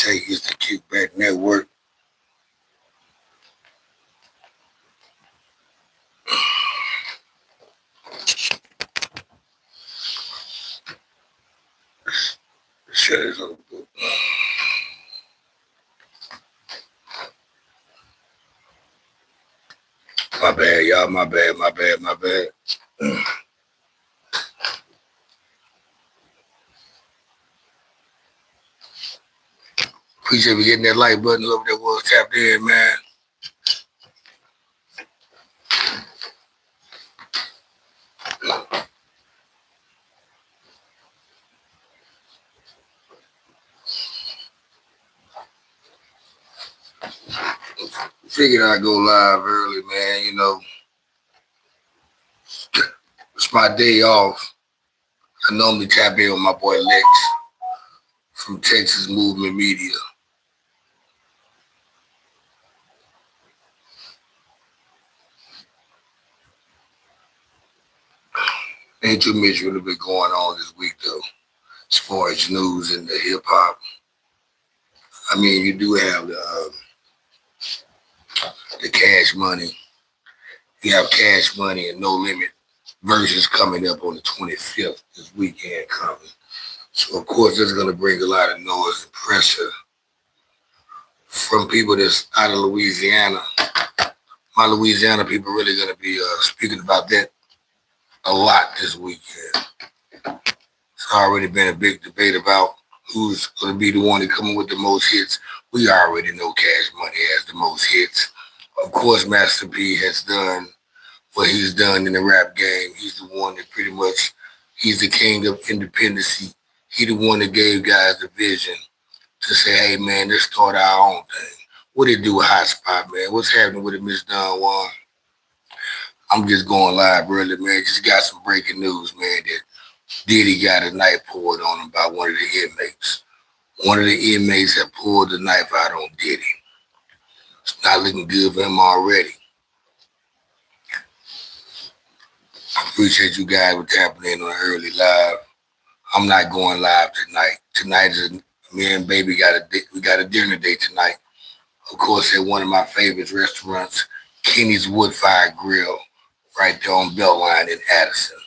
take. It's the Kickback Network. Shut it up. My bad, y'all. My bad, my bad, my bad. Appreciate you getting that like button over there was tapped in, man. Figured I'd go live early, man. You know, it's my day off. I normally tap in with my boy Lex from Texas Movement Media. Ain't too much really been going on this week, though, as far as news in the hip hop. I mean, you do have the Cash Money. You have Cash Money and No Limit versions coming up on the 25th this weekend coming. So, of course, that's going to bring a lot of noise and pressure from people that's out of Louisiana. My Louisiana people really going to be speaking about that a lot this weekend. It's already been a big debate about who's going to be the one to come in with the most hits. We already know Cash Money has the most hits. Of course, Master P has done what he's done in the rap game. He's the one that pretty much, he's the king of independency. He the one that gave guys the vision to say, hey, man, let's start our own thing. What it do, Hot Spot, man? What's happening with it, Miss Don Juan? I'm just going live early, man. Just got some breaking news, man, that Diddy got a knife pulled on him by one of the inmates. One of the inmates had pulled the knife out on Diddy. It's not looking good for him already. I appreciate you guys for tapping in on the early live. I'm not going live tonight. Tonight is me and baby we got a dinner date tonight. Of course, at one of my favorite restaurants, Kenny's Woodfire Grill, right there on Beltline in Addison.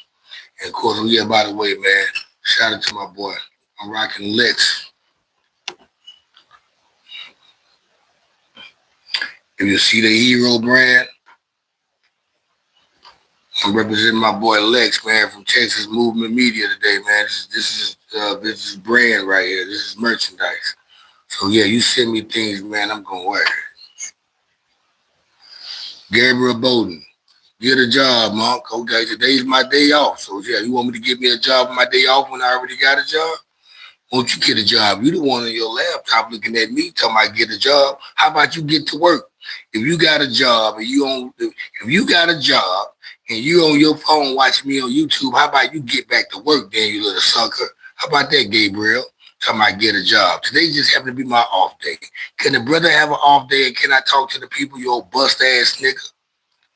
And of course, yeah, by the way, man, shout out to my boy. I'm rocking Lex. If you see the Hero brand, I'm representing my boy Lex, man, from Texas Movement Media today, man. This is brand right here. This is merchandise. So yeah, you send me things, man, I'm gonna wear it. Gabriel Bowden, get a job, Monk. Okay, today's my day off. So yeah, you want me to give me a job on my day off when I already got a job? Won't you get a job? You the one on your laptop looking at me talking about get a job. How about you get to work? If you got a job and if you got a job and you on your phone watching me on YouTube, how about you get back to work then, you little sucker? How about that, Gabriel? Talking about get a job. Today just happened to be my off day. Can the brother have an off day and can I talk to the people, you old bust ass nigga?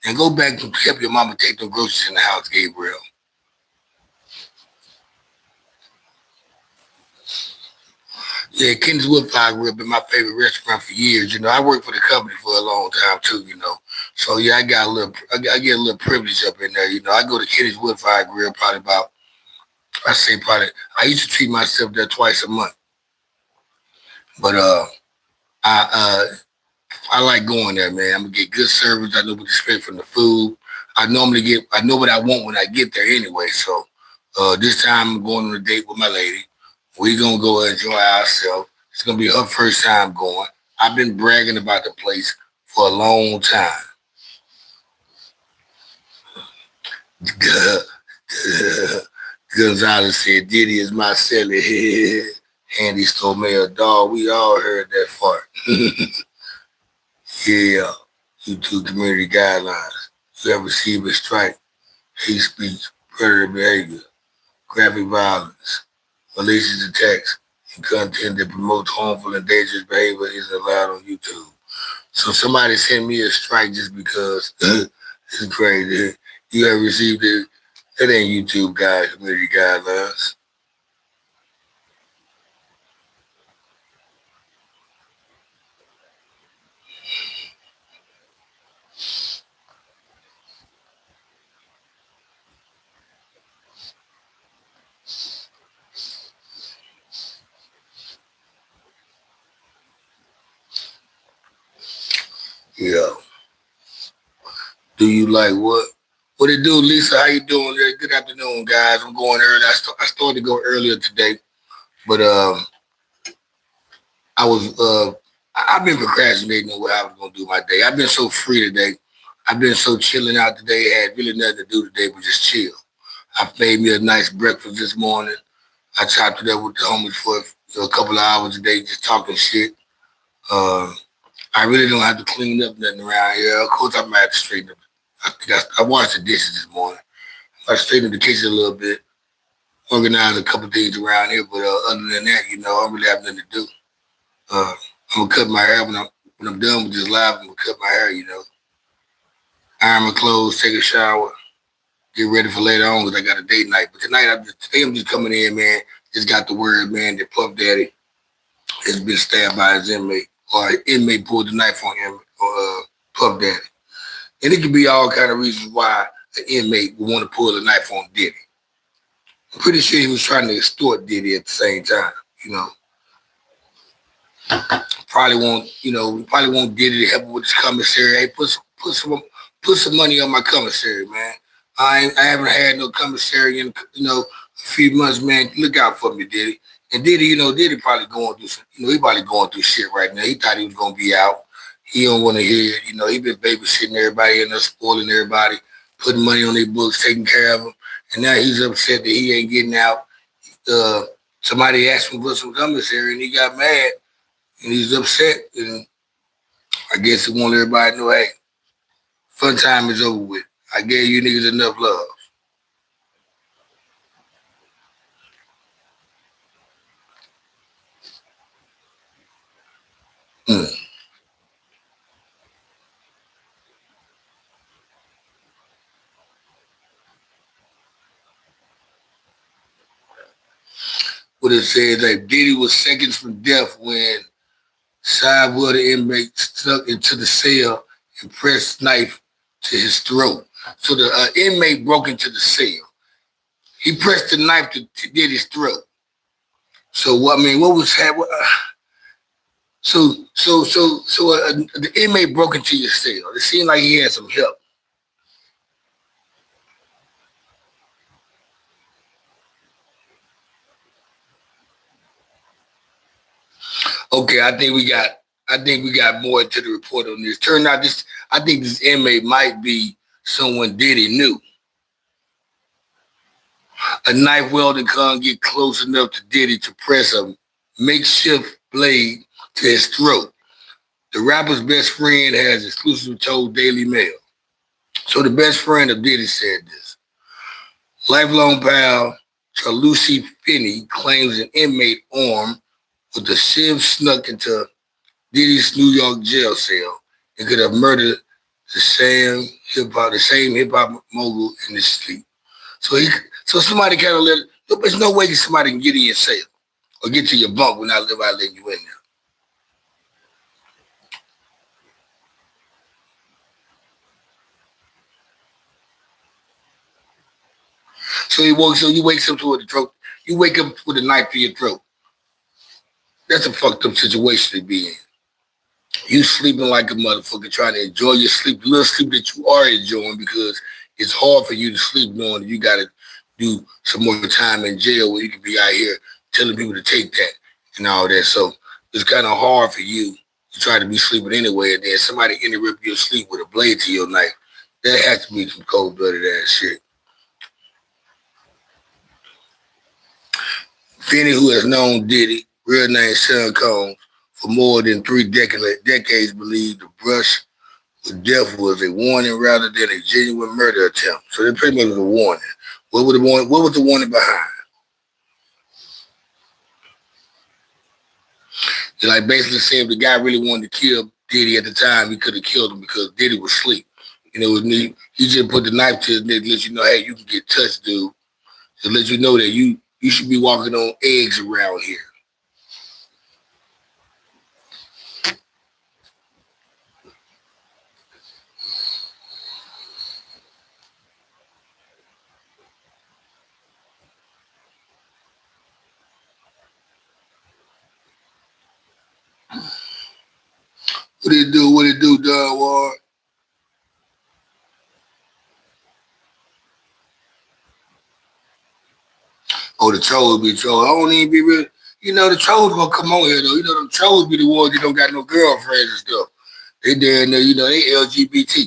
And go back and help your mama take the groceries in the house, Gabriel. Yeah, Kenny's Woodfire Grill been my favorite restaurant for years. You know, I worked for the company for a long time too. You know, so yeah, I get a little privilege up in there. You know, I go to Kenny's Woodfire Grill I used to treat myself there twice a month, but I like going there, man. I'm gonna get good service. I know what to expect from the food. I know what I want when I get there anyway. So this time I'm going on a date with my lady. We gonna go enjoy ourselves. It's gonna be her first time going. I've been bragging about the place for a long time. Gonzalez said, Diddy is my celly. Andy stole me a dog. We all heard that fart. Yeah. YouTube community guidelines. You have received a strike, hate speech, predator behavior, graphic violence, malicious attacks, and content that promotes harmful and dangerous behavior isn't allowed on YouTube. So somebody sent me a strike just because it's crazy. You have received it. It ain't YouTube guys, community guidelines. Yeah. Do you like what? What it do, Lisa? How you doing? Good afternoon, guys. I'm going early. I started to go earlier today, but I was I've been procrastinating on what I was gonna do my day. I've been so free today. I've been so chilling out today. Had really nothing to do today but just chill. I made me a nice breakfast this morning. I chopped it up with the homies for a couple of hours a day, just talking shit. Uh, I really don't have to clean up nothing around here. Of course, I might have to straighten up. I think I washed the dishes this morning. I straightened up the kitchen a little bit, organized a couple things around here, but other than that, I don't really have nothing to do. Uh, I'm gonna cut my hair when I'm done with this live. I'm gonna cut my hair. Iron my clothes, take a shower, get ready for later on because I got a date night. But today I'm just coming in, man. Just got the word, man, that Puff Daddy has been stabbed by his inmate, or an inmate pulled the knife on him, or Puff Daddy. And it could be all kind of reasons why an inmate would want to pull a knife on Diddy. I'm pretty sure he was trying to extort Diddy at the same time. You know, probably won't Diddy to help him with his commissary. Hey, put some money on my commissary, man. I haven't had no commissary in a few months, man. Look out for me, Diddy. And Diddy, Diddy probably going through some, he probably going through shit right now. He thought he was gonna be out. He don't want to hear it. He been babysitting everybody and spoiling everybody, putting money on their books, taking care of them. And now he's upset that he ain't getting out. Uh, Somebody asked him for some commissary and he got mad and he's upset. And I guess he want everybody to know, hey, fun time is over with. I gave you niggas enough love. Mm. What it says, like Diddy was seconds from death when Sidewell, the inmate, stuck into the cell and pressed knife to his throat. So the inmate broke into the cell. He pressed the knife to Diddy's throat. So what? I mean, what was happening? The inmate broke into your cell. It seemed like he had some help. Okay, I think we got more into the report on this. Turned out I think this inmate might be someone Diddy knew. A knife welder can't get close enough to Diddy to press a makeshift blade to his throat. The rapper's best friend has exclusive told Daily Mail. So the best friend of Diddy said this. Lifelong pal Charlucy Finney claims an inmate armed with a sieve snuck into Diddy's New York jail cell and could have murdered the same hip hop mogul in his sleep. So somebody kind of there's no way somebody can get in your cell or get to your bunk without letting you in there. So you wakes up to the throat. You wake up with a knife to your throat. That's a fucked up situation to be in. You sleeping like a motherfucker, trying to enjoy your sleep, the little sleep that you are enjoying, because it's hard for you to sleep knowing that you got to do some more time in jail where you can be out here telling people to take that and all that. So it's kind of hard for you to try to be sleeping anyway, and then somebody interrupt your sleep with a blade to your knife. That has to be some cold blooded ass shit. Finney, who has known Diddy, real name Sean Combs, for more than three decades, believed the brush with death was a warning rather than a genuine murder attempt. So it pretty much was a warning. What was the warning behind? It's like basically saying if the guy really wanted to kill Diddy at the time, he could have killed him because Diddy was asleep. It was me. He just put the knife to his neck to let you know, hey, you can get touched, dude. To let you know that you should be walking on eggs around here. What it do? What it do, Don Ward? Oh, the trolls be trolls. I don't even be real. You know, the trolls gonna come on here though. You know, the trolls be the ones that don't got no girlfriends and stuff. They down there, you know, they LGBT.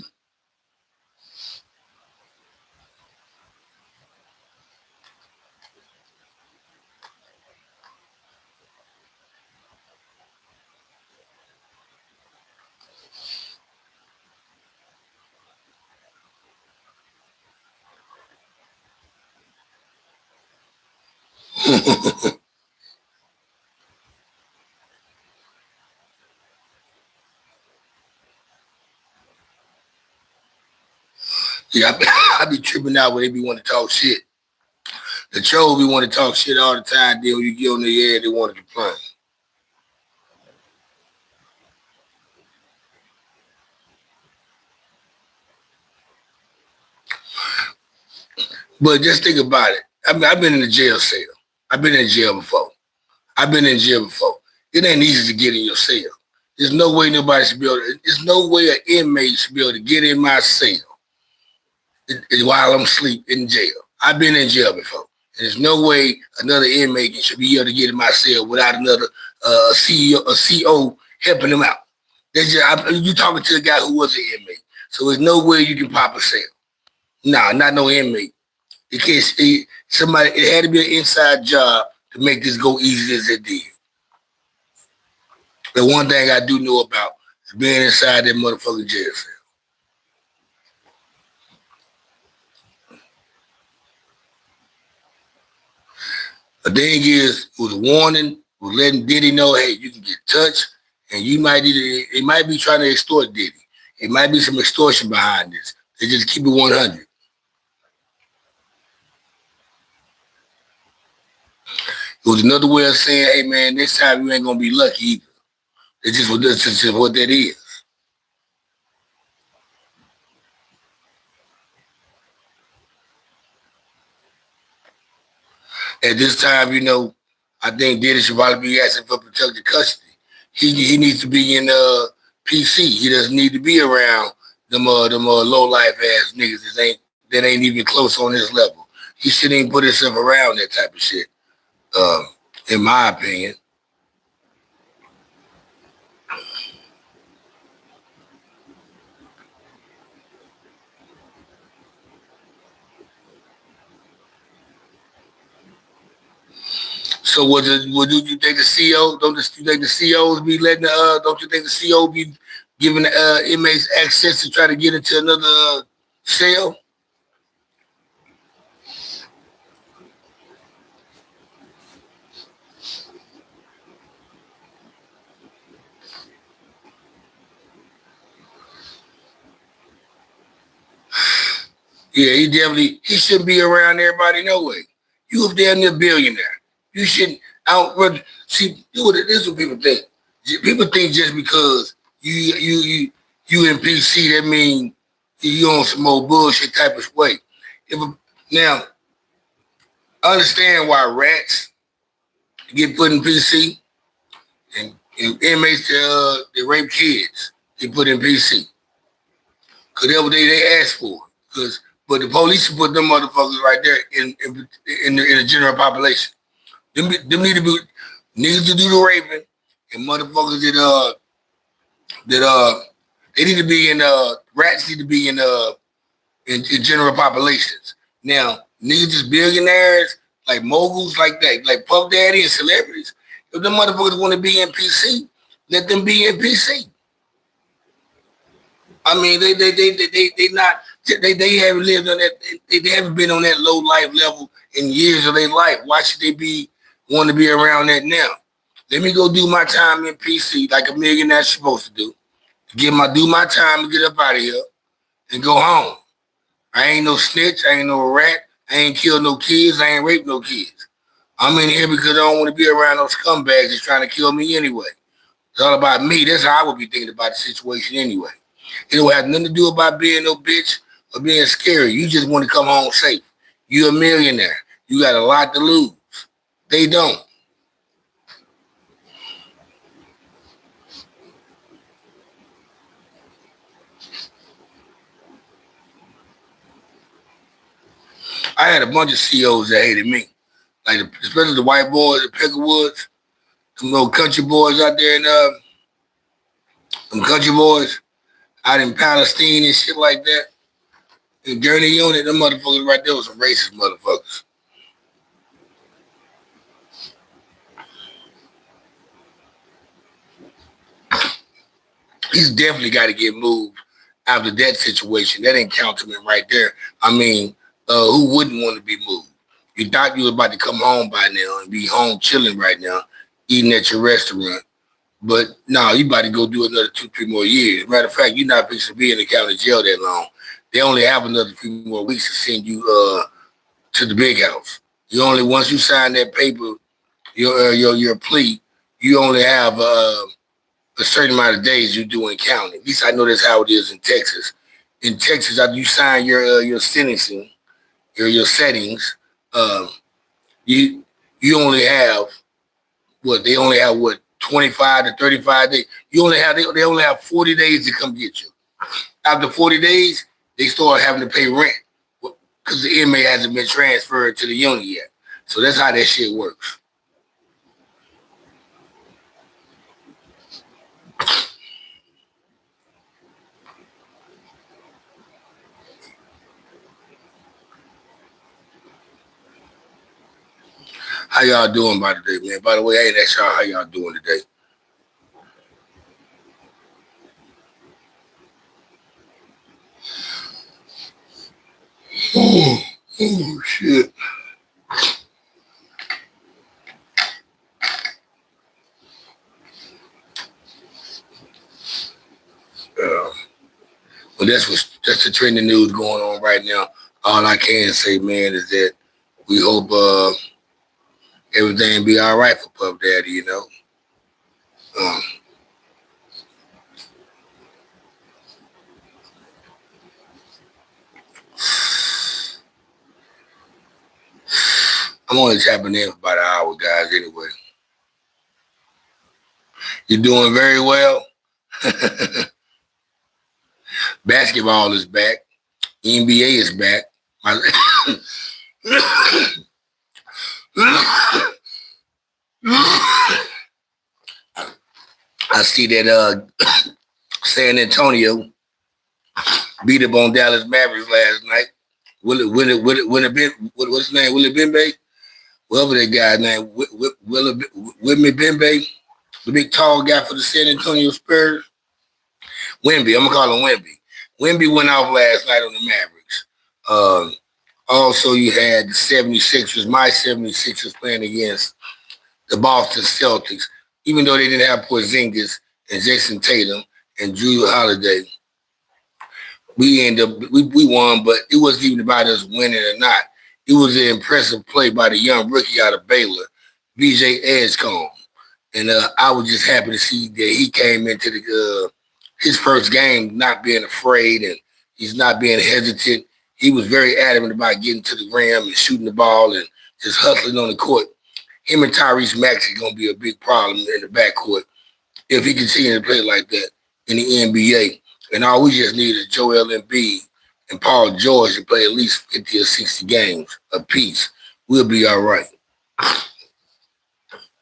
Yeah, I be tripping out when they be want to talk shit. The trolls be want to talk shit all the time. Then when you get on their air, they want to complain. But just think about it. I mean, I've been in the jail cell. I've been in jail before. I've been in jail before. It ain't easy to get in your cell. There's no way nobody should be able to, there's no way an inmate should be able to get in my cell while I'm asleep in jail. I've been in jail before. There's no way another inmate should be able to get in my cell without another CO helping them out. You talking to a guy who was an inmate. So there's no way you can pop a cell. Nah, not no inmate. It had to be an inside job to make this go easy as it did. The one thing I do know about is being inside that motherfucking jail cell. The thing is, it was a warning, was letting Diddy know, hey, you can get touched, and you might either, it might be trying to extort Diddy. It might be some extortion behind this. They just keep it 100. It was another way of saying, hey, man, next time you ain't going to be lucky either. It's just what that is. At this time, you know, I think Diddy should probably be asking for protected custody. He needs to be in PC. He doesn't need to be around them low life ass niggas that ain't even close on his level. He shouldn't even put himself around that type of shit. In my opinion. So what do you think the CO? Don't you think the COs be letting don't you think the CO be giving the inmates access to try to get into another cell? Yeah, he shouldn't be around everybody no way. You a damn near billionaire. You shouldn't see this is what people think. People think just because you in PC that mean you on some more bullshit type of way. Now I understand why rats get put in PC and inmates that rape kids get put in PC. Cause they ask for it. But the police should put them motherfuckers right there in the general population. Them need to do the raping, and motherfuckers that they need to be in rats need to be in general populations. Now niggas just billionaires like moguls like that, like Puff Daddy and celebrities. If them motherfuckers want to be in PC, let them be in PC. I mean, they not they haven't lived on that. They haven't been on that low life level in years of their life. Why should they be want to be around that now? Let me go do my time in PC like a millionaire's supposed to do. Do my time and get up out of here and go home. I ain't no snitch. I ain't no rat. I ain't killed no kids. I ain't raped no kids. I'm in here because I don't want to be around those scumbags that's trying to kill me anyway. It's all about me. That's how I would be thinking about the situation anyway. It don't have nothing to do about being no bitch or being scary. You just want to come home safe. You're a millionaire. You got a lot to lose. They don't. had a bunch of COs that hated me. Like especially the white boys at Peckerwoods, them little country boys out there in them country boys out in Palestine and shit like that. And Gurney Unit, them motherfuckers right there was some racist motherfuckers. He's definitely got to get moved out of that situation. That encountment right there. I mean, who wouldn't want to be moved? You thought you was about to come home by now and be home chilling right now, eating at your restaurant. But no, you about to go do another 2, 3 more years. Matter of fact, you're not fixing to be in the county jail that long. They only have another few more weeks to send you to the big house. You only once you sign that paper, your plea, you only have a certain amount of days you do in county. At least I know that's how it is in Texas. In Texas, after you sign your sentencing, your settings, you only have what they only have 25 to 35 days. You only have they only have 40 days to come get you. After 40 days, they start having to pay rent because the inmate hasn't been transferred to the unit yet. So that's how that shit works. How y'all doing by today, man? By the way, I ain't asked y'all how y'all doing today. Oh shit. But that's the trending news going on right now. All I can say, man, is that we hope everything be all right for Puff Daddy, you know. I'm only tapping in for about an hour, guys, anyway. You're doing very well. Basketball is back. NBA is back. I see that San Antonio beat up on Dallas Mavericks last night. Will it been what's his name? Will it Bimbe? Whatever that guy's name, Whitney Bimbe, the big tall guy for the San Antonio Spurs. Wemby, I'm gonna call him Wemby. Wemby went off last night on the Mavericks. Also, you had the 76ers, my 76ers playing against the Boston Celtics, even though they didn't have Porzingis and Jason Tatum and Drew Holiday. We won, but it wasn't even about us winning or not. It was an impressive play by the young rookie out of Baylor, VJ Edgecombe. And I was just happy to see that he came into his first game not being afraid and he's not being hesitant. He was very adamant about getting to the rim and shooting the ball and just hustling on the court. Him and Tyrese Maxey going to be a big problem in the backcourt if he continues to play like that in the NBA. And all we just need is Joel Embiid and Paul George to play at least 50 or 60 games apiece. We'll be all right.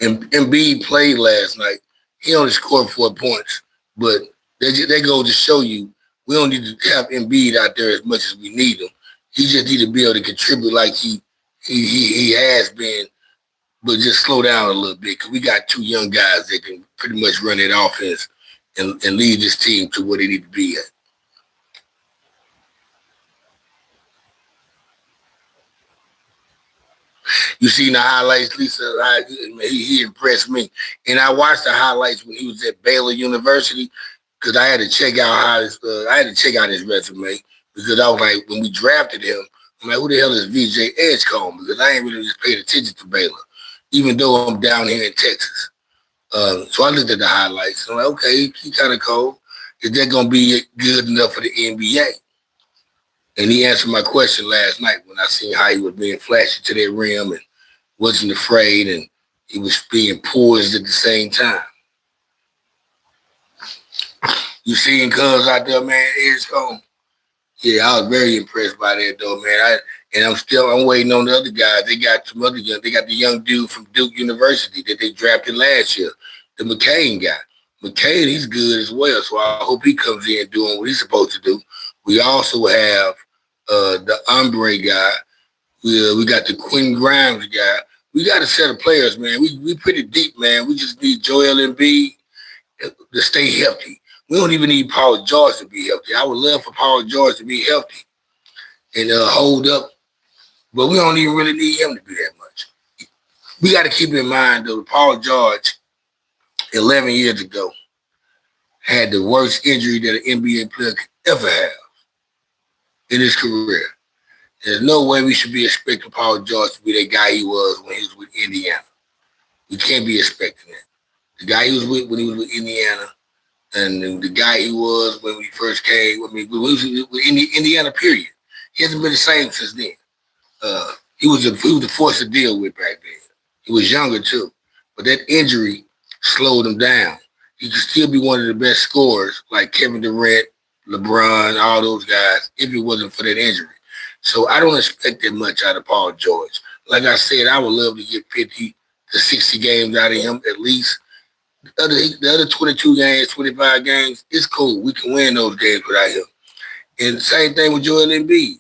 And Embiid played last night. He only scored 4 points, but they go to show you we don't need to have Embiid out there as much as we need him. He just need to be able to contribute like he has been, but just slow down a little bit because we got 2 young guys that can pretty much run that offense and lead this team to where they need to be at. You seen the highlights, Lisa? He impressed me. And I watched the highlights when he was at Baylor University because I had to check out his resume because I was like, when we drafted him, I'm like, who the hell is VJ Edgecombe? Because I ain't really just paid attention to Baylor, even though I'm down here in Texas. So I looked at the highlights. I'm like, okay, he kind of cold. Is that going to be good enough for the NBA? And he answered my question last night when I seen how he was being flashy to that rim and wasn't afraid and he was being poised at the same time. You seen Cuz out there, man, Edgecombe? Yeah, I was very impressed by that, though, man. And I'm waiting on the other guys. They got some other young. They got the young dude from Duke University that they drafted last year, the McCain guy. McCain, he's good as well. So I hope he comes in doing what he's supposed to do. We also have the Ombre guy. We got the Quinn Grimes guy. We got a set of players, man. We pretty deep, man. We just need Joel Embiid to stay healthy. We don't even need Paul George to be healthy. I would love for Paul George to be healthy and hold up, but we don't even really need him to do that much. We got to keep in mind, though, Paul George, 11 years ago, had the worst injury that an NBA player could ever have in his career. There's no way we should be expecting Paul George to be that guy he was when he was with Indiana. We can't be expecting that. The guy he was with when he was with Indiana, and the guy he was when we first came. I mean, when he was with Indiana. Period. He hasn't been the same since then. He was a force to deal with back then. He was younger too, but that injury slowed him down. He could still be one of the best scorers, like Kevin Durant, LeBron, all those guys, if it wasn't for that injury. So I don't expect that much out of Paul George. Like I said, I would love to get 50 to 60 games out of him at least. The other 22 games, 25 games, it's cool. We can win those games without him. And the same thing with Joel Embiid.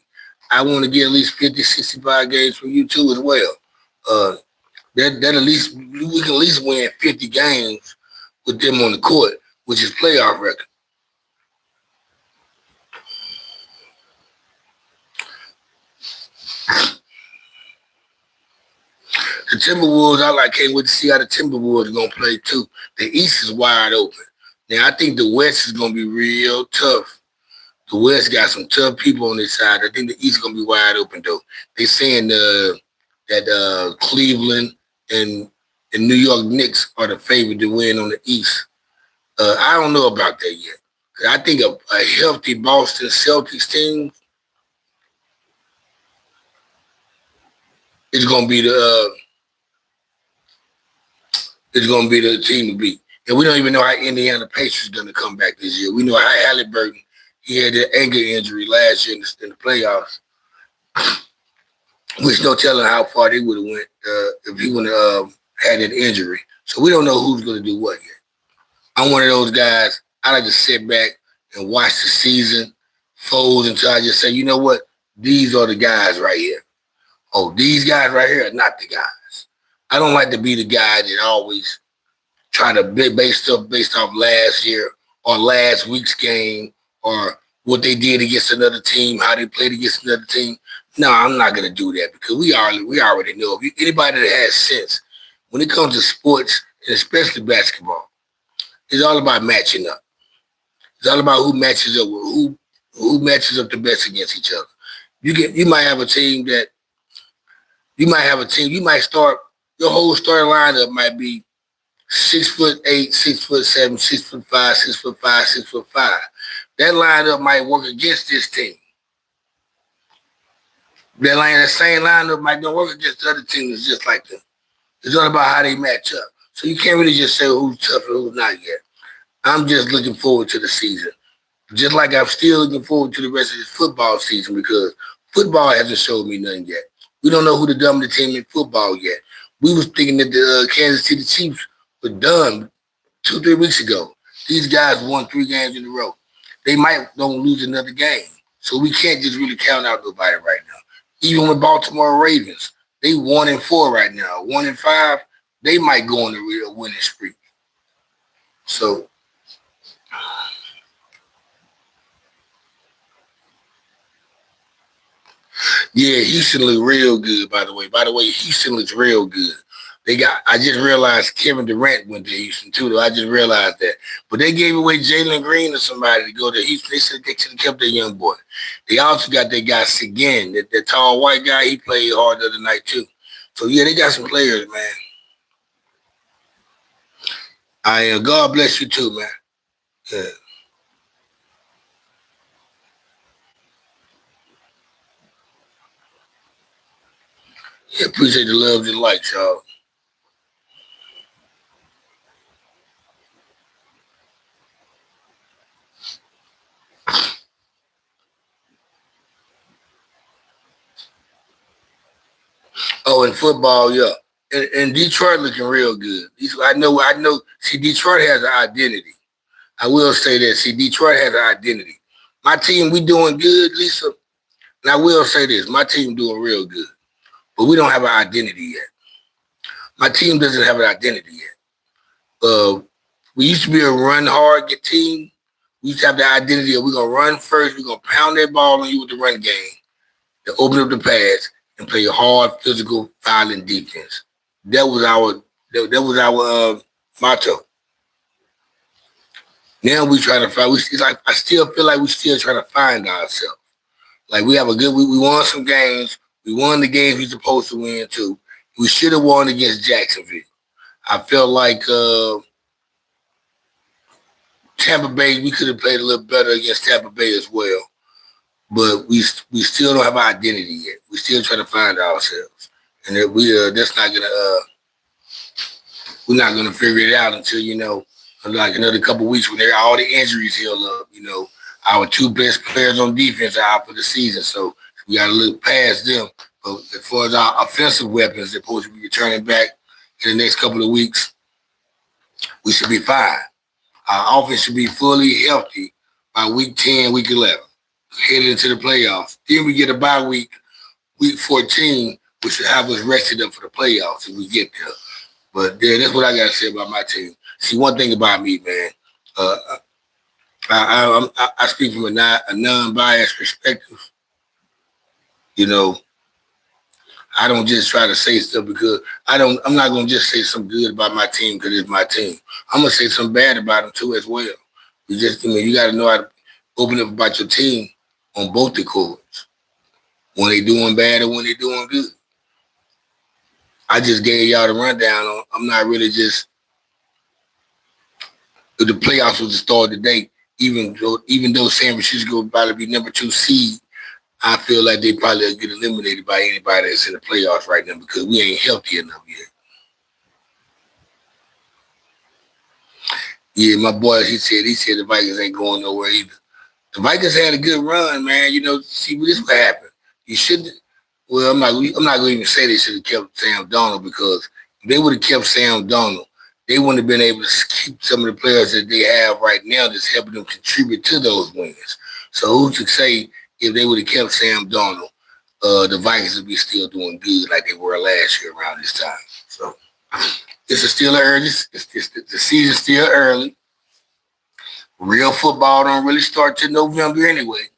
I want to get at least 50, 65 games from you too as well. Uh, that at least we can at least win 50 games with them on the court, which is playoff record. The Timberwolves, can't wait to see how the Timberwolves are gonna play too. The East is wide open. Now I think the West is gonna be real tough. The West got some tough people on this side. I think the East is gonna be wide open though. They saying that Cleveland and New York Knicks are the favorite to win on the East. I don't know about that yet. I think a healthy Boston Celtics team is gonna be the team to beat. And we don't even know how Indiana Pacers is going to come back this year. We know how Halliburton, he had that ankle injury last year in the playoffs, which no telling how far they would have went if he would have had an injury. So we don't know who's going to do what yet. I'm one of those guys, I like to sit back and watch the season fold until I just say, you know what? These are the guys right here. Oh, these guys right here are not the guys. I don't like to be the guy that always try to base stuff based off last year or last week's game or what they did against another team, how they played against another team. No, I'm not gonna do that because we already know. Anybody that has sense, when it comes to sports and especially basketball, it's all about matching up. It's all about who matches up with who matches up the best against each other. You might have a team you might start your whole starting lineup might be 6'8", 6'7", 6'5", 6'5", 6'5". That lineup might work against this team. That same lineup might not work against the other teams just like them. It's all about how they match up. So you can't really just say who's tough and who's not yet. I'm just looking forward to the season. Just like I'm still looking forward to the rest of this football season because football hasn't showed me nothing yet. We don't know who the dominant team in football yet. We was thinking that the Kansas City Chiefs were done 2-3 weeks ago. These guys won 3 games in a row. They might don't lose another game. So we can't just really count out nobody right now. Even with Baltimore Ravens, they 1-4 right now. 1-5, they might go on a real winning streak. So yeah, Houston look real good, by the way. By the way, Houston looks real good. I just realized Kevin Durant went to Houston too, though. I just realized that. But they gave away Jalen Green to somebody to go to Houston. They said they should have kept that young boy. They also got that guy Seguin, that tall white guy. He played hard the other night too. So yeah, they got some players, man. God bless you too, man. Yeah. Yeah, appreciate the love and likes, y'all. Oh, in football, yeah. And Detroit looking real good. I know. See, Detroit has an identity. I will say that. See, Detroit has an identity. My team, we doing good, Lisa. And I will say this: my team doing real good, but we don't have an identity yet. My team doesn't have an identity yet. We used to be a run hard get team. We used to have the identity of we're gonna run first, we're gonna pound that ball on you with the run game, to open up the pass and play a hard, physical, violent defense. That was our motto. Now we trying to find. It's like I still feel like we still trying to find ourselves. Like we have a good. We won some games. We won the games we supposed to win too. We should have won against Jacksonville. I felt like Tampa Bay. We could have played a little better against Tampa Bay as well. But we still don't have our identity yet. We still trying to find ourselves, and that that's not gonna we're not gonna figure it out until like another couple of weeks when all the injuries heal up. Our two best players on defense are out for the season, so we got to look past them. But as far as our offensive weapons, they're supposed to be returning back in the next couple of weeks. We should be fine. Our offense should be fully healthy by week 10, week 11. Headed into the playoffs. Then we get a bye week, week 14, which should have us rested up for the playoffs if we get there. But yeah, that's what I got to say about my team. See, one thing about me, man, I speak from a non-biased perspective. I don't just try to say stuff because I'm not going to just say something good about my team because it's my team. I'm going to say something bad about them too as well. You got to know how to open up about your team on both the courts. When they doing bad or when they doing good. I just gave y'all the rundown on. I'm not really just. The playoffs was the start today. Even though San Francisco will probably be number 2 seed, I feel like they probably will get eliminated by anybody that's in the playoffs right now because we ain't healthy enough yet. Yeah, my boy, he said the Vikings ain't going nowhere either. The Vikings had a good run, man. See, this is what happened. You should. Well, I'm not going to even say they should have kept Sam Darnold because if they would have kept Sam Darnold, they wouldn't have been able to keep some of the players that they have right now that's helping them contribute to those wins. So who's to say if they would have kept Sam Darnold, the Vikings would be still doing good like they were last year around this time. So it's still early. The season's still early. Real football don't really start till November anyway.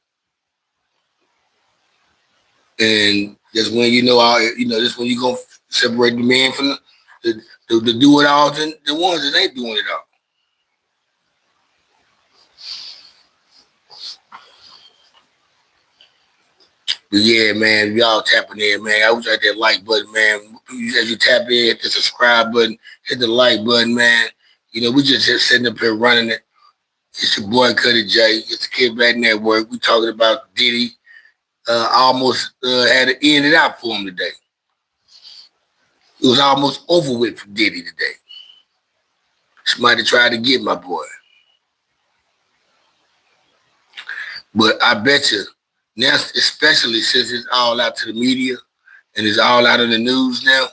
And that's when that's when you're going to separate the man from the do-it-alls and the ones that ain't doing it all. But yeah, man, y'all tapping in, man. I wish I had that like button, man. As you tap in, hit the subscribe button, hit the like button, man. We just sitting up here running it. It's your boy Cuddy J. It's the Kickback Network. We talking about Diddy. Almost had to end it out for him today. It was almost over with for Diddy today. Somebody tried to get my boy. But I bet you, now, especially since it's all out to the media and it's all out in the news now,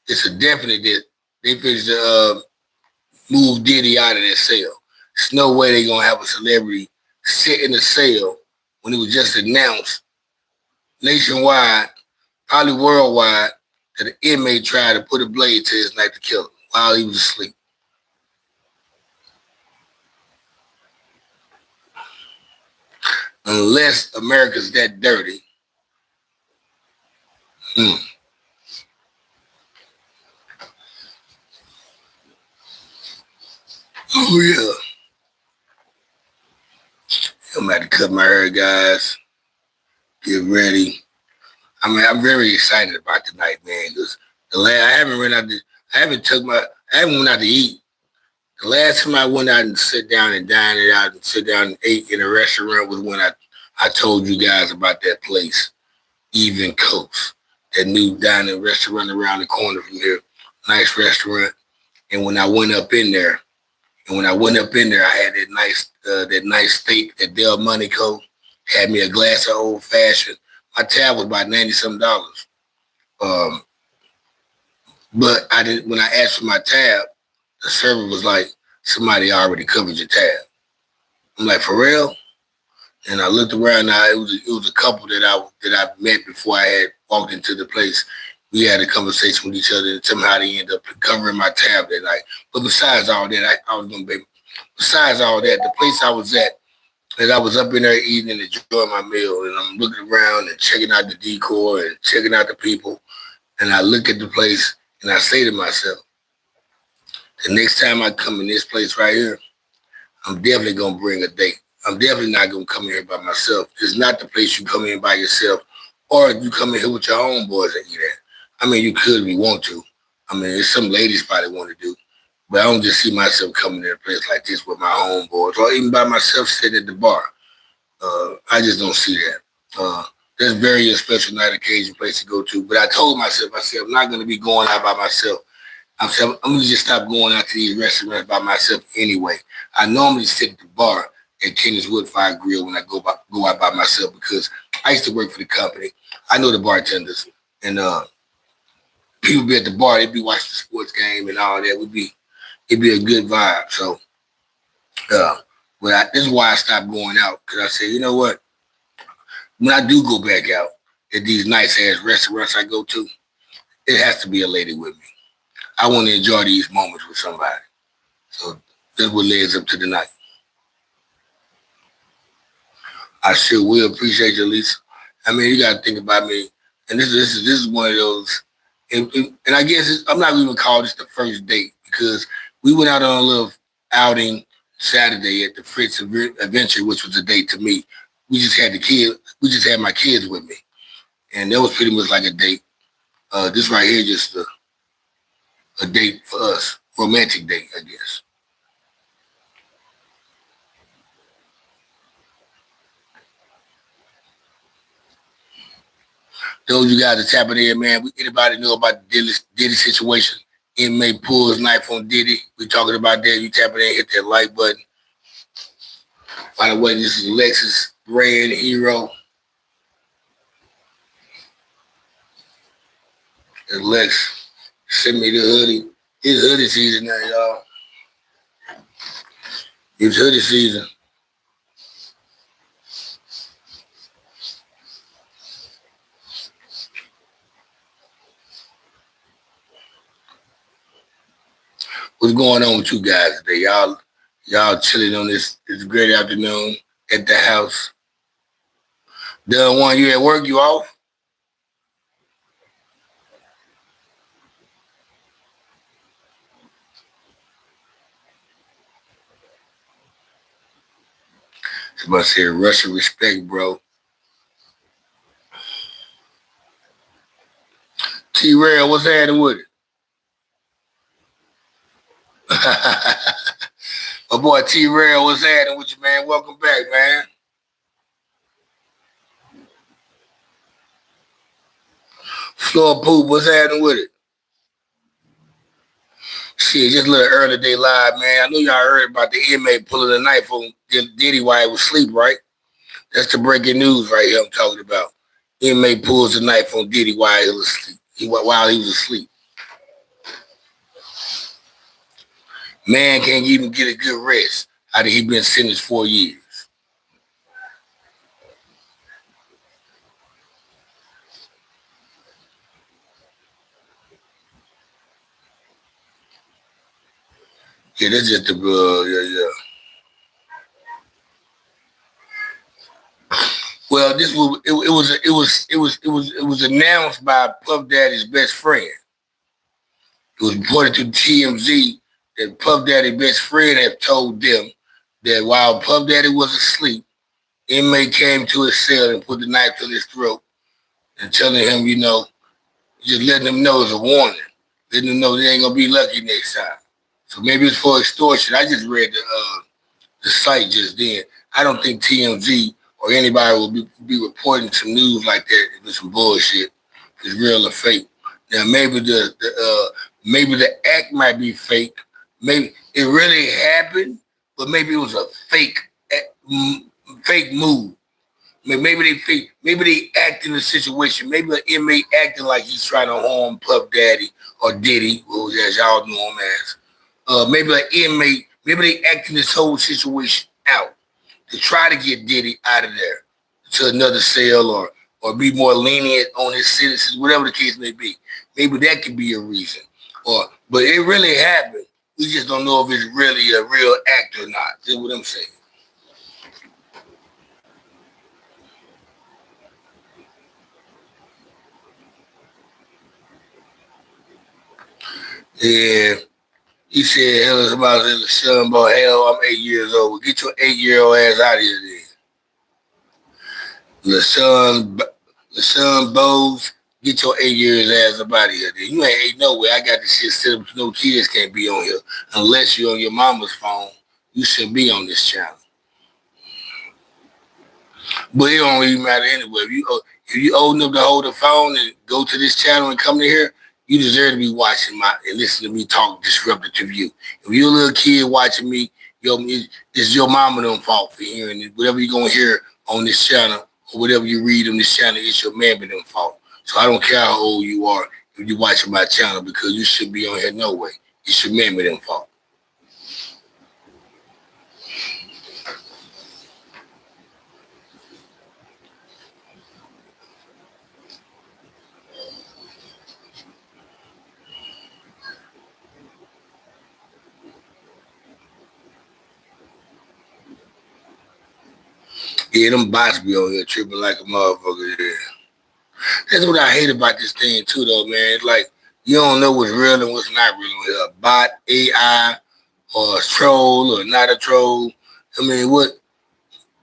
it's a definite that they finished to move Diddy out of that cell. There's no way they're going to have a celebrity sit in the cell when it was just announced nationwide, probably worldwide, that an inmate tried to put a blade to his neck to kill him while he was asleep. Unless America's that dirty. Oh, yeah. I'm about to cut my hair, guys. Get ready. I'm very excited about tonight, man, because I haven't went out to eat. The last time I went out and sit down and dined it out and sit down and ate in a restaurant was when I told you guys about that place, Even Coast, that new dining restaurant around the corner from here. Nice restaurant. And when I went up in there, I had that nice steak at Del Montico, had me a glass of old fashioned. My tab was about $90-some. But I didn't. When I asked for my tab, the server was like, "Somebody already covered your tab." I'm like, "For real?" And I looked around. Now it was a couple that I met before I had walked into the place. We had a conversation with each other, and somehow they ended up covering my tab that night. But besides all that, I was gonna be. Besides all that, the place I was at, and I was up in there eating and enjoying my meal, and I'm looking around and checking out the decor and checking out the people, and I look at the place and I say to myself, the next time I come in this place right here, I'm definitely gonna bring a date. I'm definitely not gonna come in here by myself. It's not the place you come in by yourself, or you come in here with your homeboys and eat at. I mean, you could if you want to. I mean, there's some ladies probably want to do, but I don't just see myself coming to a place like this with my homeboys, or even by myself sitting at the bar. I just don't see that. There's very a special night occasion place to go to, but I told myself, I said, I'm not gonna be going out by myself. I'm gonna just stop going out to these restaurants by myself anyway. I normally sit at the bar at Kenny's Woodfire Grill when I go out by myself because I used to work for the company. I know the bartenders, and people be at the bar. They'd be watching the sports game and all that. It'd be a good vibe. So, this is why I stopped going out because I said, you know what? When I do go back out at these nice ass restaurants I go to, it has to be a lady with me. I want to enjoy these moments with somebody. So that's what leads up to the night. I sure will appreciate you, Lisa. I mean, you got to think about me. And this is one of those. And I guess I'm not even call this the first date because we went out on a little outing Saturday at the Fritz Adventure, which was a date to me. We just had the kid. We just had my kids with me, and that was pretty much like a date. This right here just a date for us, romantic date, I guess. Those you guys are tapping in, man. Anybody know about the Diddy situation? Inmate pulls knife on Diddy. We talking about that. You tapping in, hit that like button. By the way, this is Lexus Brand Hero. And Lex sent me the hoodie. It's hoodie season now, y'all. It's hoodie season. What's going on with you guys today? Y'all chilling on this great afternoon at the house. The one you at work, you off? Somebody said Russian respect, bro. T-Rail, what's happening with it? My boy T-Rail, what's happening with you, man? Welcome back, man. Floor Poop, what's happening with it? Shit, just a little early day live, man. I know y'all heard about the inmate pulling a knife on Diddy while he was asleep, right? That's the breaking news right here I'm talking about. Inmate pulls a knife on Diddy while he was asleep. While he was asleep. Man can't even get a good rest after he been sentenced 4 years. Yeah, that's just the yeah. Well, it was announced by Puff Daddy's best friend. It was reported to TMZ that Puff Daddy's best friend had told them that while Puff Daddy was asleep, inmate came to his cell and put the knife to his throat and telling him, just letting him know as a warning, letting him know they ain't gonna be lucky next time. So maybe it's for extortion. I just read the site just then. I don't think TMZ or anybody will be reporting some news like that if it's some bullshit. If it's real or fake. Now maybe the act might be fake. Maybe it really happened, but maybe it was a fake move. Maybe they think, maybe they act in a situation. Maybe an inmate acting like he's trying to harm Puff Daddy or Diddy, who as y'all know him as. Maybe an inmate, maybe they acting this whole situation out to try to get Diddy out of there to another cell or be more lenient on his sentences, whatever the case may be. Maybe that could be a reason. But it really happened. We just don't know if it's really a real act or not. That's what I'm saying. Yeah. He said, hell, about his son, boy, hell, I'm 8 years old. Get your 8-year-old ass out of here then. LaShawn Bowes, get your 8 years ass up out of here then. You ain't 8 nowhere. I got this shit set up so no kids can't be on here. Unless you're on your mama's phone, you shouldn't be on this channel. But it don't even matter anyway. If you old enough to hold the phone and go to this channel and come to here, you deserve to be watching and listening to me talk disruptive to you. If you're a little kid watching me, it's your mama don't fault for hearing it. Whatever you're gonna hear on this channel or whatever you read on this channel, it's your mammy don't fault. So I don't care how old you are if you're watching my channel because you should be on here no way. It's your mammy don't fault. Yeah, them bots be on here tripping like a motherfucker. Yeah. That's what I hate about this thing too, though, man. It's like you don't know what's real and what's not real on here. A bot, AI, or a troll, or not a troll. I mean, what?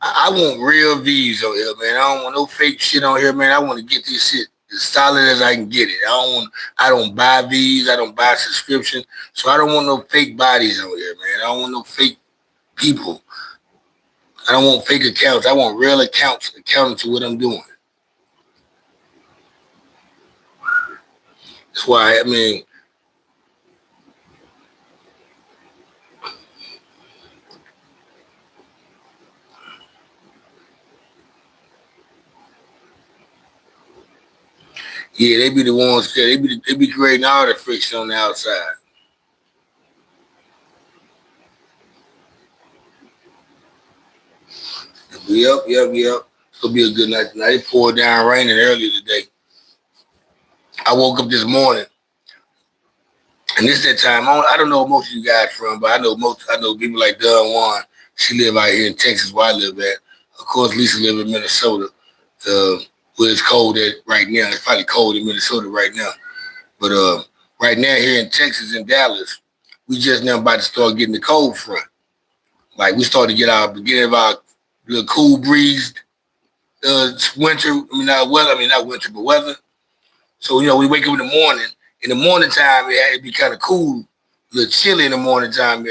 I want real views on here, man. I don't want no fake shit on here, man. I want to get this shit as solid as I can get it. I don't buy views. I don't buy subscription. So I don't want no fake bodies on here, man. I don't want no fake people. I don't want fake accounts. I want real accounts accounting to what I'm doing. That's why, I mean, yeah, they be the ones, they be creating all the friction on the outside. Yep. It's gonna be a good night tonight. It poured down raining earlier today. I woke up this morning, and this that time. I don't know where most of you guys from, but I know people like Don Juan. She live out here in Texas, where I live at. Of course, Lisa live in Minnesota, where it's cold at right now. It's probably cold in Minnesota right now, but right now here in Texas, in Dallas, we just now about to start getting the cold front. Like we started to get our little cool breeze winter. Not winter, but weather. So we wake up in the morning. In the morning time, it'd be kind of cool, a little chilly in the morning time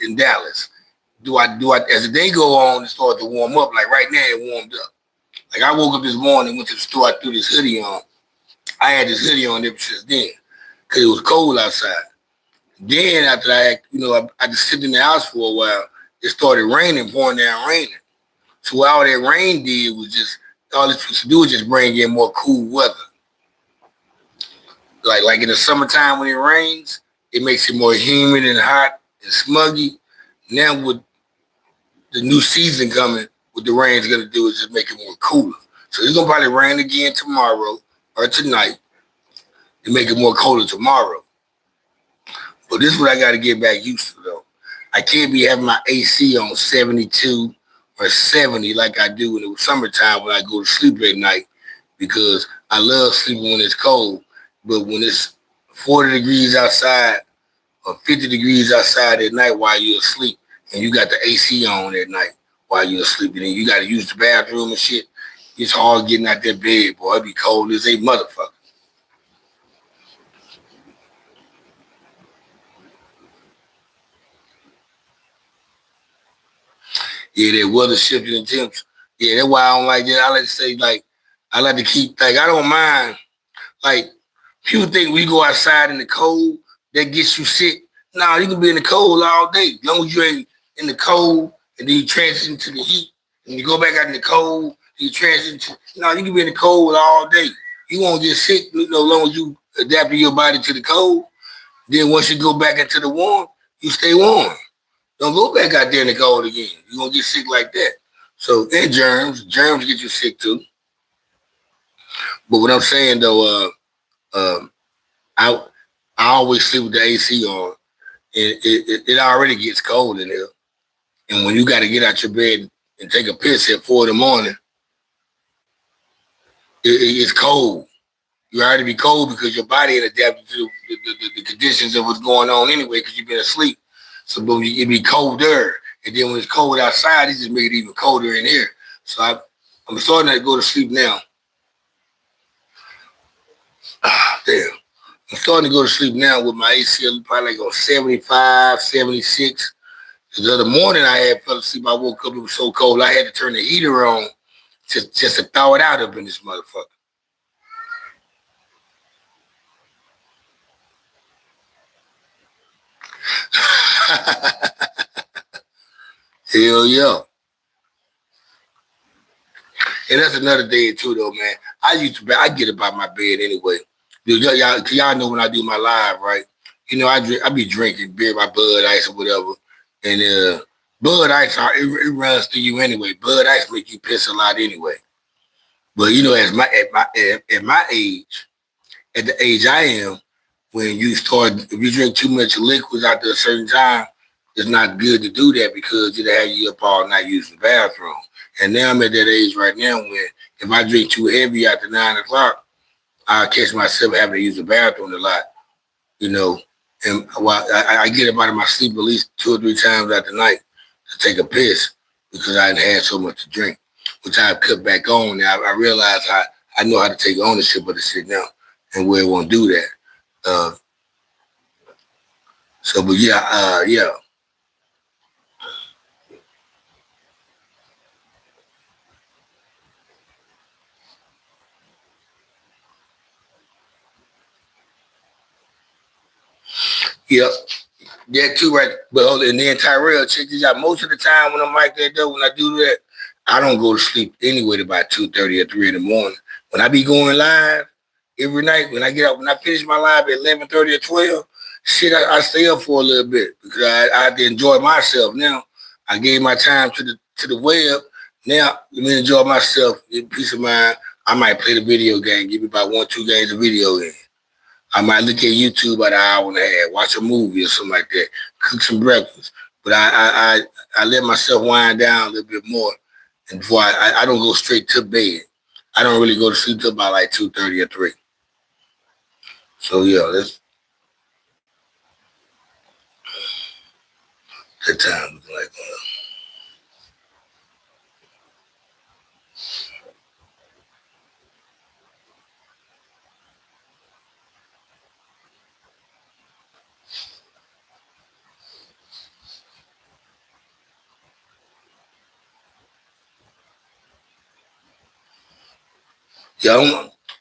in Dallas. Do I as the day go on, it started to warm up. Like right now, it warmed up. Like I woke up this morning, went to the store, I threw this hoodie on. I had this hoodie on ever since then because it was cold outside. Then after I just sit in the house for a while. It started raining, pouring down raining. So all that rain did was just all it was to do was just bring in more cool weather. Like in the summertime when it rains, it makes it more humid and hot and smuggy. Now with the new season coming, what the rain's gonna do is just make it more cooler. So it's gonna probably rain again tomorrow or tonight to make it more colder tomorrow. But this is what I gotta get back used to though. I can't be having my AC on 72 or 70 like I do in the summertime when I go to sleep at night because I love sleeping when it's cold. But when it's 40 degrees outside or 50 degrees outside at night while you're asleep and you got the AC on at night while you're asleep and then you got to use the bathroom and shit, it's hard getting out that bed, boy. It be cold as a motherfucker. Yeah, that weather shifting and temps. Yeah, that's why I don't like that. I like to say, I like to keep, I don't mind. Like, people think we go outside in the cold, that gets you sick. Nah, you can be in the cold all day. As long as you ain't in the cold and then you transition to the heat and you go back out in the cold, You transition. No, you can be in the cold all day. You won't get sick as long as you adapt your body to the cold. Then once you go back into the warm, you stay warm. Don't go back out there in the cold again. You're gonna get sick like that. So and germs get you sick too. But what I'm saying though, I I always sleep with the AC on. It already gets cold in here. And when you got to get out your bed and take a piss at 4 in the morning, it's cold. You already be cold because your body had adapted to the conditions of what's going on anyway because you've been asleep. So it be colder. And then when it's cold outside, it just make it even colder in here. So I'm starting to go to sleep now. Damn. I'm starting to go to sleep now with my AC probably like on 75, 76. The other morning I had fell asleep. I woke up, it was so cold, I had to turn the heater on just to thaw it out up in this motherfucker. Hell yeah. And that's another day too though, man. I get about my bed anyway. Y'all know when I do my live, right? I be drinking beer by Bud Ice or whatever. And Bud Ice, it runs through you anyway. Bud Ice make you piss a lot anyway. But at my age, at the age I am, when if you drink too much liquids after a certain time, it's not good to do that because it'll have you up all night using the bathroom. And now I'm at that age right now where if I drink too heavy after 9 o'clock, I'll catch myself having to use the bathroom a lot, And I get up out of my sleep at least 2 or 3 times out the night to take a piss because I had so much to drink, which I've cut back on. Now I realize I know how to take ownership of the shit now and where it won't do that. But yeah. Yep. That too, right? But and then Tyrell, check this out. Most of the time when I'm like that, though, when I do that, I don't go to sleep anyway about 2:30 or 3 in the morning. When I be going live every night, when I finish my live at 11:30 or 12, shit, I stay up for a little bit because I have to enjoy myself. Now I gave my time to the web. Now let me enjoy myself, get peace of mind. I might play the video game, give me about 1-2 games of video in. I might look at YouTube about an hour and a half, watch a movie or something like that, cook some breakfast. But I let myself wind down a little bit more, and before I don't go straight to bed. I don't really go to sleep till about like 2:30 or 3. So yeah, that's the time. Like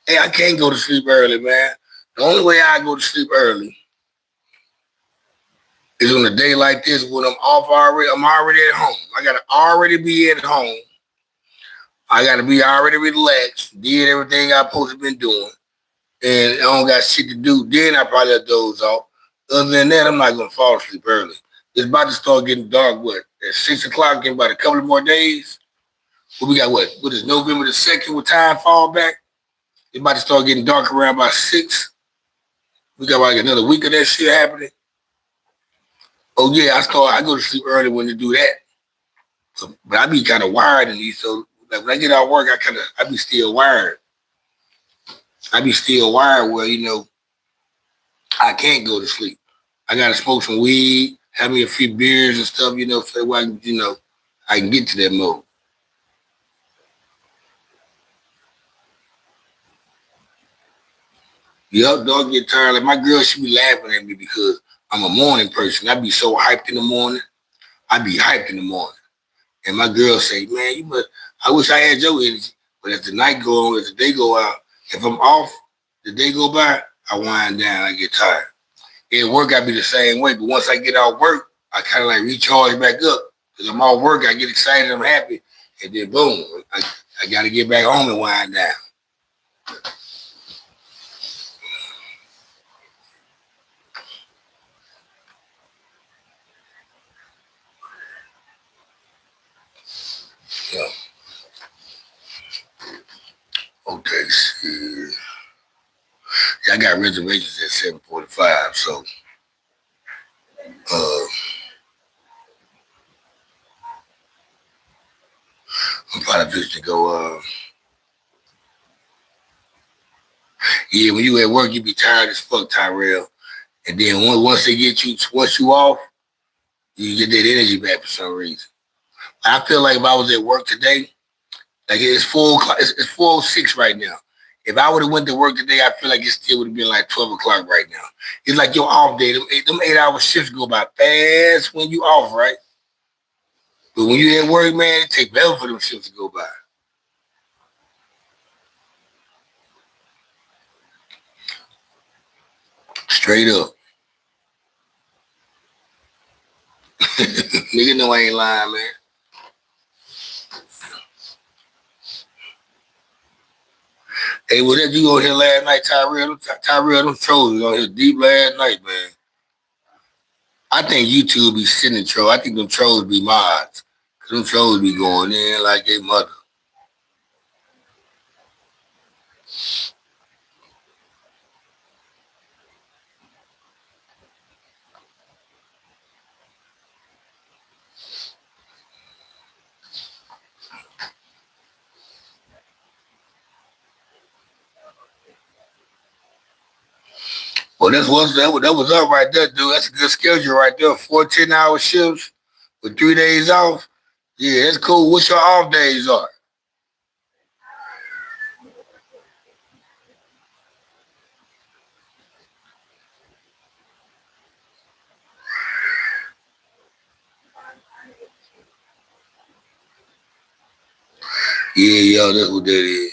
hey, I can't go to sleep early, man. The only way I go to sleep early is on a day like this when I'm off already. I'm already at home. I gotta already be at home. I gotta be already relaxed, did everything I supposed to been doing, and I don't got shit to do. Then I probably let those off. Other than that, I'm not gonna fall asleep early. It's about to start getting dark. What at 6 o'clock? In about a couple of more days. What we got? What is November the 2nd? What time fall back? It's about to start getting dark around about 6. We got like another week of that shit happening. Oh yeah, I go to sleep early when they do that. So, but I be kind of wired in these. So like when I get out of work, I be still wired. I be still wired where I can't go to sleep. I gotta smoke some weed, have me a few beers and stuff, so I can, I can get to that mode. Yup, dog get tired. Like my girl, she be laughing at me because I'm a morning person. I be so hyped in the morning. I be hyped in the morning. And my girl say, man, I wish I had your energy. But as the night go on, as the day go out, if I'm off, the day go by, I wind down, I get tired. At work, I be the same way. But once I get out of work, I kind of like recharge back up. Because I'm off work, I get excited, I'm happy. And then boom, I got to get back home and wind down. Yeah. Okay, shit. Yeah, I got reservations at 7:45, so I'm probably just to go. Yeah, when you at work, you be tired as fuck, Tyrell. And then once they get you, once you off, you get that energy back for some reason. I feel like if I was at work today, like it's 4 o'clock, it's 4:06 right now. If I would have went to work today, I feel like it still would have been like 12 o'clock right now. It's like your off day. Them 8 hour shifts go by fast when you off, right? But when you at work, man, it take forever for them shifts to go by. Straight up. Nigga know I ain't lying, man. Hey, well, that you on here last night, Tyrell, them trolls was on here deep last night, man. I think YouTube be sending trolls. I think them trolls be mods. Cause them trolls be going in like they mother. Well, that was up right there, dude. That's a good schedule right there. 14 hour shifts with 3 days off. Yeah, that's cool. What's your off days are? Yeah, yo, that's what that is.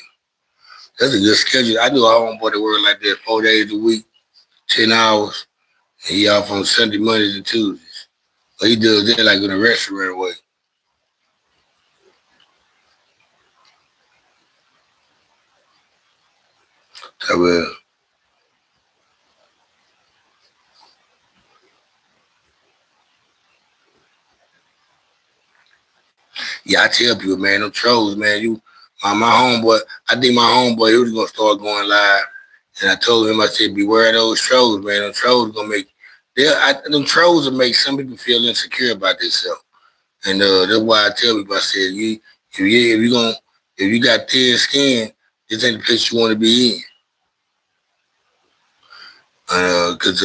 That's a good schedule. I do a homeboy that work like that 4 days a week, 10 hours. And he off on Sunday, Mondays, and Tuesdays. But he does that like in a restaurant way. So, yeah, I tell people, man, them trolls, man, my homeboy, I think my homeboy, he was gonna start going live. And I told him, I said, beware of those trolls, man. Them trolls gonna make, them trolls will make some people feel insecure about themselves. And that's why I tell people, I said, if you got thin skin, this ain't the place you want to be in. Cause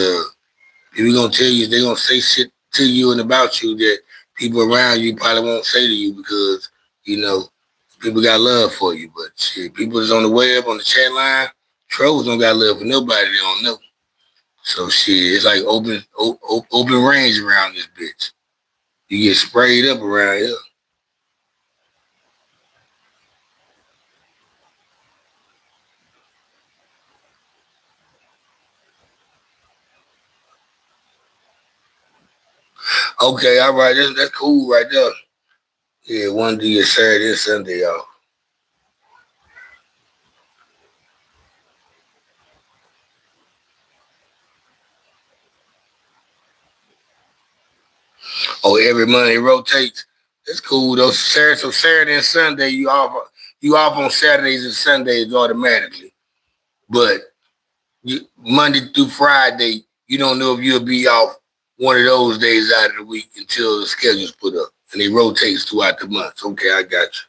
if you're gonna tell you, they're gonna say shit to you and about you that people around you probably won't say to you because you know people got love for you. But shit, people that's on the web on the chat line, trolls don't got love for nobody they don't know. So shit, it's like open range around this bitch. You get sprayed up around here. Okay, all right, that's cool right there. Yeah, one day Saturday and Sunday off. Oh, every month it rotates. That's cool though. Saturday and Sunday you off on Saturdays and Sundays automatically. But Monday through Friday, you don't know if you'll be off one of those days out of the week until the schedule's put up. And it rotates throughout the months. Okay, I got you.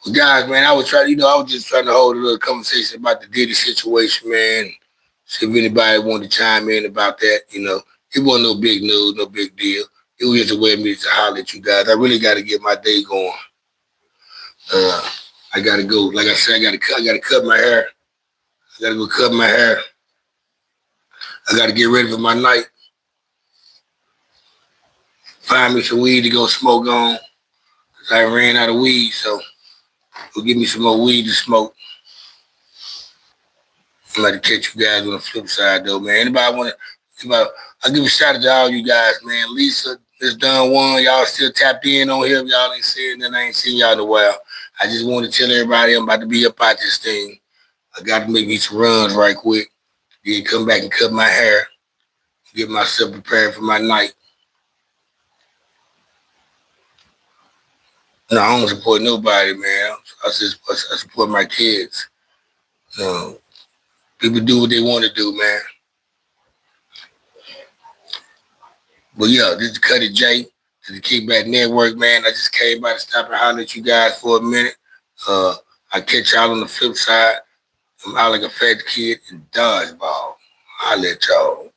Well, guys, man, I was just trying to hold a little conversation about the Diddy situation, man. See if anybody wanted to chime in about that. It wasn't no big news, no big deal. It was just a way of me to holler at you guys. I really got to get my day going. Uh, I got to go. Like I said, I got to cut my hair. I got to go cut my hair. I got to get ready for my night. find me some weed to go smoke on. Cause I ran out of weed, so go give me some more weed to smoke. I'm about to catch you guys on the flip side though, man. Anybody want to? I'll give a shout out to all you guys, man. Lisa, Miss Dunn one, y'all still tapped in on here. Y'all ain't saying that I ain't seen y'all in a while. I just want to tell everybody I'm about to be up out this thing. I got to make me some runs right quick. Then come back and cut my hair. Get myself prepared for my night. No, I don't support nobody, man. I support my kids. No, people do what they want to do, man. But yeah, this is Cuddy J. To the Kickback Network, man. I just came by to stop and holler at you guys for a minute. I catch y'all on the flip side. I'm out like a fat kid in dodgeball. I'll let y'all.